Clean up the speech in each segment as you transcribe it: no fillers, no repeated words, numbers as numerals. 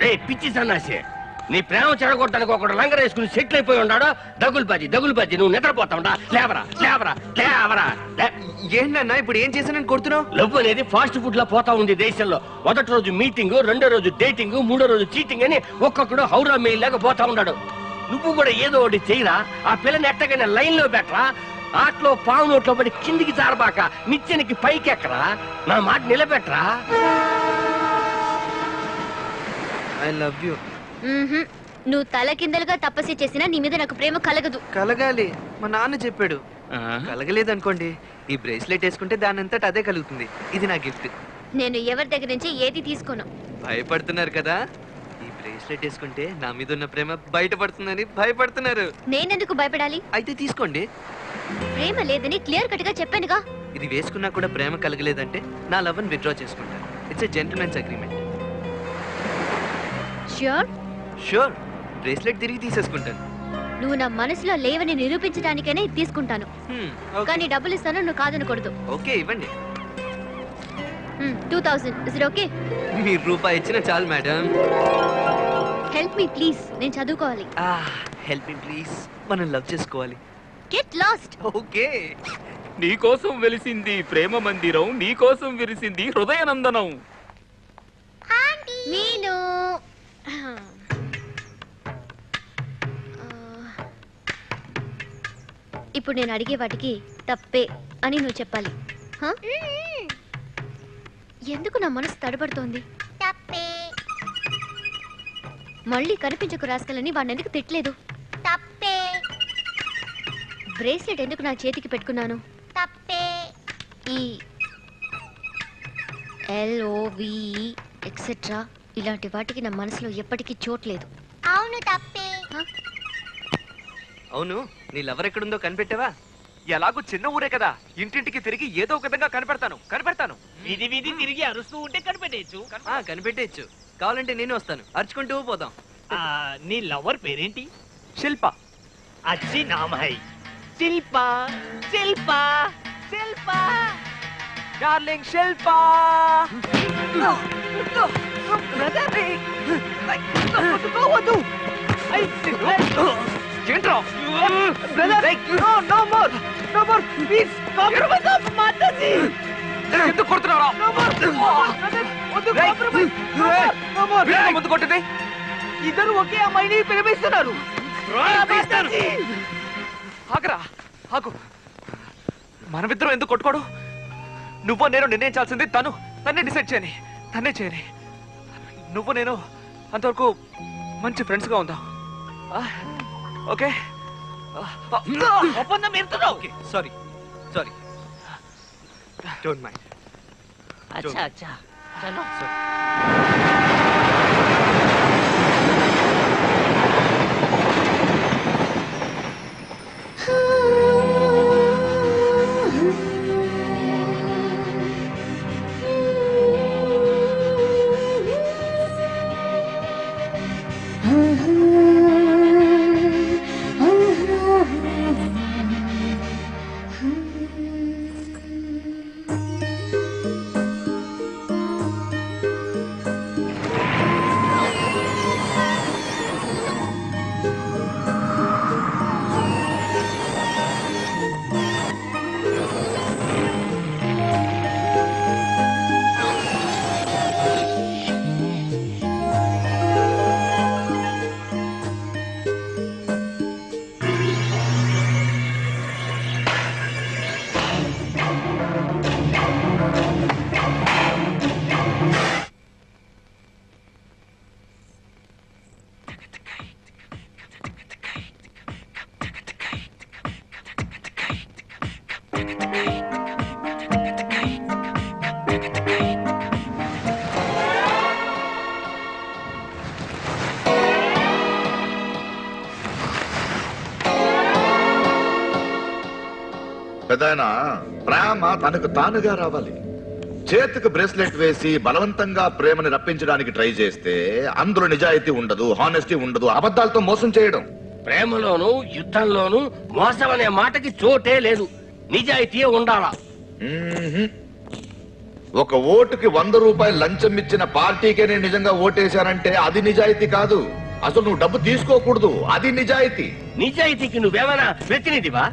రే పిచ్చి సన్నాసి, నీ ప్రేమ చెడగొట్టడానికి ఒకడు లంగర్ వేసుకుని సెటిల్ అయిపోయి ఉన్నాడు. దగులు బజ్జి నువ్వు నిద్రపోతావుడా? లేవరా లేవరా లేవరా. ఏంటన్నా ఇప్పుడు ఏం చేశానని కొడుతున్నావు? లవ్ అనేది ఫాస్ట్ ఫుడ్ లా పోతా ఉంది దేశంలో. మొదటి రోజు మీటింగ్, రెండో రోజు డేటింగ్, మూడో రోజు చీటింగ్ అని ఒక్కొక్కడు హౌరా మెయిల్ లాగా పోతా ఉన్నాడు. నువ్వు కూడా ఏదో ఒకటి చేయరా. ఆ పిల్లని ఎట్టగానే లైన్ లో పెట్టరా. ఆటలో పావు నోట్లో పడి కిందికి జారబాక నిచ్చెనకి పైకి ఎక్కరా. నా మాట నిలబెట్టరా. I love you. నువ్వు తల కిందలుగా తపస్సు చేసినా నీ మీద నాకు ప్రేమ కలగదు. కలగాలి, మా నాన్న చెప్పాడు. కలగలేదనుకోండి, ఈ బ్రేస్లెట్ వేసుకుంటే దాని అంతటా అదే కలుగుతుంది. ఇది నా గిఫ్ట్. నేను ఎవరి దగ్గర నుంచి ఏది తీసుకోను. భయపడుతున్నారు కదా, ఈ బ్రేస్లెట్ వేసుకుంటే నా మీద ఉన్న ప్రేమ బయటపడుతుందని భయపడుతున్నారు. నేనెందుకు భయపడాలి? అయితే తీసుకోండి. ప్రేమ లేదని క్లియర్ కట్ గా చెప్పానుగా. ఇది వేసుకున్నా కూడా ప్రేమ కలగలేదంటే నా లవ్ ని విత్డ్రా చేసుకుంటాను. It's a gentlemen's agreement. Sure? Sure. Bracelet తిరిగి తీసేసుకుంటాను. నువ్వు నా మనసులో లేవని నిరూపించడానికైనా ఇది తీసుకుంటాను. కానీ డబ్బులు ఇస్తాను, నువ్వు కాదనకూడదు. ఓకే, ఇవ్వండి. 2000. Is it okay? మీరు రూపాయి ఇచ్చిన చాలు మేడం. హెల్ప్ మీ ప్లీజ్, నేను చదువుకోవాలి. హెల్ప్ మీ ప్లీజ్, మనం లవ్ చేసుకోవాలి. Get lost. ఓకే. నీకోసం వెలిసింది ప్రేమ మందిరం, నీకోసం విరిసింది హృదయనందనం. నేను ఇప్పుడు నేను అడిగే వాటికి తప్పే అని నువ్వు చెప్పాలి. ఎందుకు నా మనసు తడబడుతోంది? తప్పే. మళ్ళీ కనిపించకు రాసుకెళ్ళని వాడిని ఎందుకు తిట్టలేదు? తప్పే. బ్రేస్లెట్ ఎందుకు నా చేతికి పెట్టుకున్నాను? తప్పే. ఈ LOVE ఎక్సెట్రా ఇలాంటి వాటికి నా మనసులో ఎప్పటికీ చోట్లేదు. అవును, తప్పే. అవును, నీ లవర్ ఎక్కడుందో కనిపెట్టావా? ఎలాగో చిన్న ఊరే కదా, ఇంటింటికి తిరిగి ఏదో ఒక విధంగా కనిపెడతాను. వీధి తిరిగి అరుస్తూ ఉంటే కనిపెట్టేయచ్చు. కనిపెట్టేయచ్చు. కావాలంటే నేను వస్తాను, అరుచుకుంటూ పోదాం. నీ లవర్ పేరేంటి? శిల్ప. అచ్చి నామ్ హై. శిల్ప శిల్ప శిల్ప డార్లింగ్ శిల్ప. ఏంట్రా? ఎందుకు కొడుతున్నారా? ముందు కొట్టింది. ఇద్దరు ఒకే అమ్మాయిని ప్రేమిస్తున్నారు. ఆగరా, ఆగు. మనమిద్దరం ఎందుకు కొట్టుకోడు? నువ్వు నేను నిర్ణయించాల్సింది తన్నే డిసైడ్ చేయని, తన్నే చేయని. నువ్వు నేను అంతవరకు మంచి ఫ్రెండ్స్ గా ఉందాం. ఓకే? ఒప్పందం మీరుతున్నావు. Sorry, don't mind. అచ్చా చలో. పెదాయన ప్రేమ తనకు తానుగా రావాలి. చేతికి బ్రేస్లెట్ వేసి బలవంతంగా ప్రేమని రప్పించడానికి ట్రై చేస్తే అందులో నిజాయితీ ఉండదు, హానెస్టీ ఉండదు, అబద్ధాలతో మోసం చేయడం. ప్రేమలోను యుద్ధంలోను మోసం అనే మాటకి చోటే లేదు. నిజాయితీ ఉండాలా. ఒక ఓటుకి 100 రూపాయలు లంచం ఇచ్చిన పార్టీకే నేను నిజంగా ఓటేశానంటే అది నిజాయితీ కాదు. అసలు నువ్వు డబ్బు తీసుకోకూడదు, అది నిజాయితీ. నిజాయితీకి నువ్వేమైనా ప్రతినిధివా?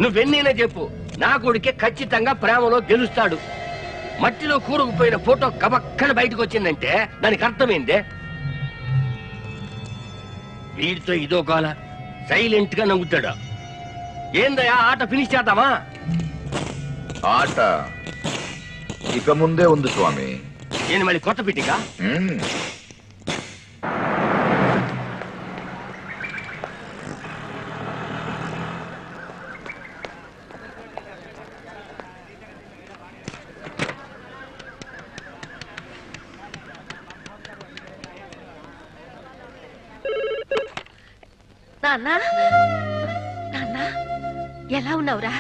నువ్వెన్నైనా చెప్పు, నా కొడుకే ఖచ్చితంగా ప్రేమలో గెలుస్తాడు. మట్టిలో కూరుకుపోయిన ఫోటో కబక్కన బయటకు వచ్చిందంటే దానికి అర్థమైందే. వీడితో ఇదో కాల సైలెంట్ గా నవ్వుతాడు. ఏందయ్యా, ఆట ఫినిష్ చేద్దామా? ఆట ఇక ముందే ఉంది స్వామి. నేను మళ్ళీ కొత్త పిట్టిగా? నాన్నా, నాన్నా, ఎలా ఉన్నావురా?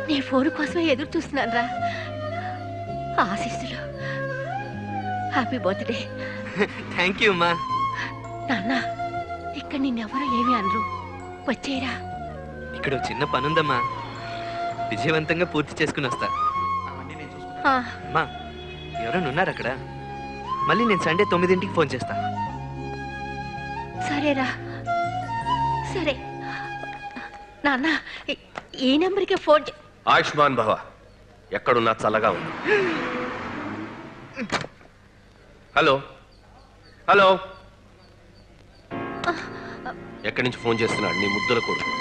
నీ ఫోన్ కోసమే ఎదురు చూస్తున్నాను రా. ఆశీస్సులు. Happy birthday. థ్యాంక్ యూ అమ్మా. నాన్నా, ఇక్కడ నిన్నెవరో ఏమి అనరు, వచ్చేరా. ఇక్కడ ఒక చిన్న పనుందమ్మా, విజయవంతంగా పూర్తి చేసుకుని వస్తా. అమ్మా, ఎవరైనా ఉన్నారు అక్కడ? మళ్ళీ నేను సండే 9ంటికి ఫోన్ చేస్తా. సరేరా, సరే. నాన్న, ఈ నెంబర్కి ఫోన్ ఆయుష్మాన్ భవ. ఎక్కడున్నా చల్లగా ఉంది. హలో హలో, ఎక్కడి నుంచి ఫోన్ చేస్తున్నాడు నీ ముద్దుల కొడుకు?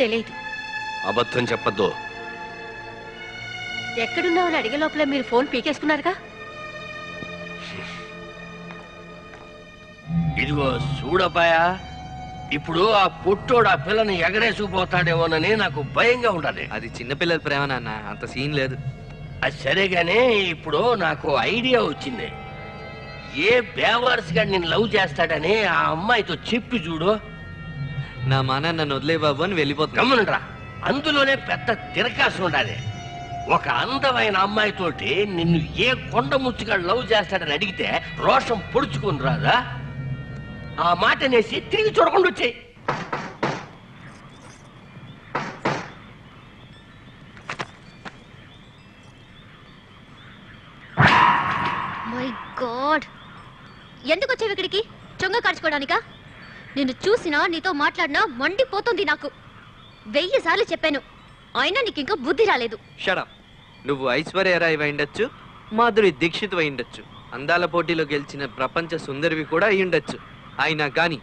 తెలియదు. అబద్ధం చెప్పద్దు. ఎక్కడున్నావని అడిగే లోపల మీరు ఫోన్ పీకేసుకున్నారుగా. ఇదిగో చూడపాయా, ఇప్పుడు ఆ పుట్టోడు ఆ పిల్లని ఎగరేసుకుపోతాడేమోనని నాకు భయంగా ఉండాలి. అది చిన్నపిల్లల ప్రేమ నాన్న, అంత సీన్ లేదు. అది సరేగానే, ఇప్పుడు నాకు ఐడియా వచ్చింది. ఏ బేవర్స్ గా నేను లవ్ చేస్తాడని ఆ అమ్మాయితో చెప్పి చూడు. నా మాన నన్ను వదిలే బాబు అని వెళ్ళిపోతున్నా. గమనరా, అందులోనే పెద్ద తిరకాసు ఉండాలి. ఒక అందమైన అమ్మాయితోటి నిన్ను ఏ కొండ ముచ్చుగా లవ్ చేస్తాడని అడిగితే రోషం పొడుచుకుని రాదా? ఆ మాట అనేసి తిరిగి చూడకుండా వచ్చాయి. మై గాడ్, ఎందుకు వచ్చావు ఇక్కడికి? చొంగ కార్చుకోవడానికా? నిన్ను చూసినా నీతో మాట్లాడినా మండిపోతుంది నాకు. 1000 సార్లు చెప్పాను, అయినా నీకు ఇంకా బుద్ధి రాలేదు. షడప్. నువ్వు ఐశ్వర్య రాయ్ అయిండొచ్చు, మాధురి దీక్షిత్ అయిండొచ్చు, అందాల పోటీలో గెలిచిన ప్రపంచ సుందరివి కూడా అయ్యుండొచ్చు. అయినా కానీ